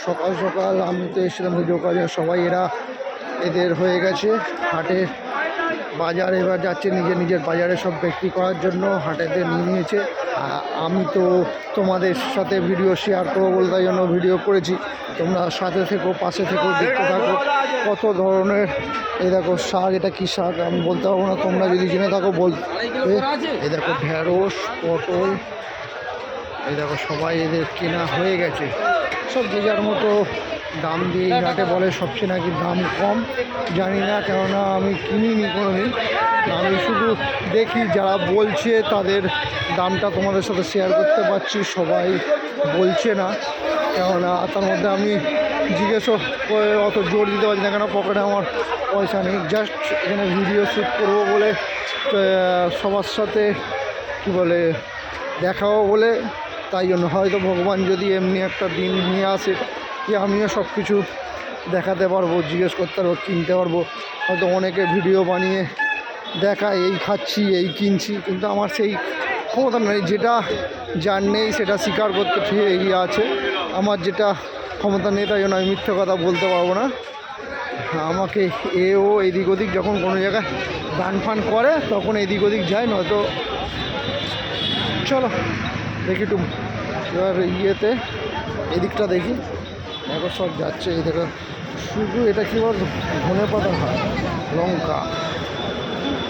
সকাল সকাল আমি তো এসেছিলাম ভিডিও কাজে, সবাই এদের হয়ে গেছে হাটে বাজার, এবার যাচ্ছে নিজের নিজের বাজারে সব বিক্রি করার জন্য, হাটেতে নিয়ে নিয়েছে। আমি তো তোমাদের সাথে ভিডিও শেয়ার করবো বলে তাই জন্য ভিডিও করেছি। তোমরা সাথে থেকো, পাশে থেকো, দেখতে থাকো কত ধরনের। এই দেখো শাক, এটা কী শাক আমি বলতে পারবো না, তোমরা যদি জেনে থাকো বলতে। এই দেখো ঢেঁড়স, পটল, এই দেখো সবাই এদের কেনা হয়ে গেছে। সব যে যার মতো দাম দিয়ে ঘাটে বলে সবচেয়ে নাকি দাম কম, জানি না, কেননা আমি কিনিনি কোনোদিন। আমি শুধু দেখি যারা বলছে তাদের দামটা তোমাদের সাথে শেয়ার করতে পারছি। সবাই বলছে না, কেননা তার মধ্যে আমি জিজ্ঞেসও করে অত জোর দিতে পারছি না, কেন পকেটে আমার পয়সা নেই। জাস্ট এখানে ভিডিও শ্যুট করবো বলে, সবার সাথে কী বলে দেখাবো বলে, তাই জন্য হয়তো ভগবান যদি এমনি একটা দিন নিয়ে আসে কি আমিও সব কিছু দেখাতে পারবো, জিজ্ঞেস করতে পারবো, কিনতে পারবো। হয়তো অনেকে ভিডিও বানিয়ে দেখায় এই খাচ্ছি এই কিনছি, কিন্তু আমার সেই ক্ষমতা নেই। যেটা যার নেই সেটা স্বীকার করতে ঠিক এগিয়ে আছে। আমার যেটা ক্ষমতা নেই তাই জন্য আমি মিথ্যে কথা বলতে পারবো না। আমাকে এও এদিক ওদিক যখন কোনো জায়গায় গান ফান করে তখন এদিক ওদিক যায়, নয়তো চলো দেখি একটু এবার ইয়েতে এদিকটা দেখি। দেখো সব যাচ্ছে, এই দেখো শুধু এটা কী বল ধনে পাতা হয়, লঙ্কা।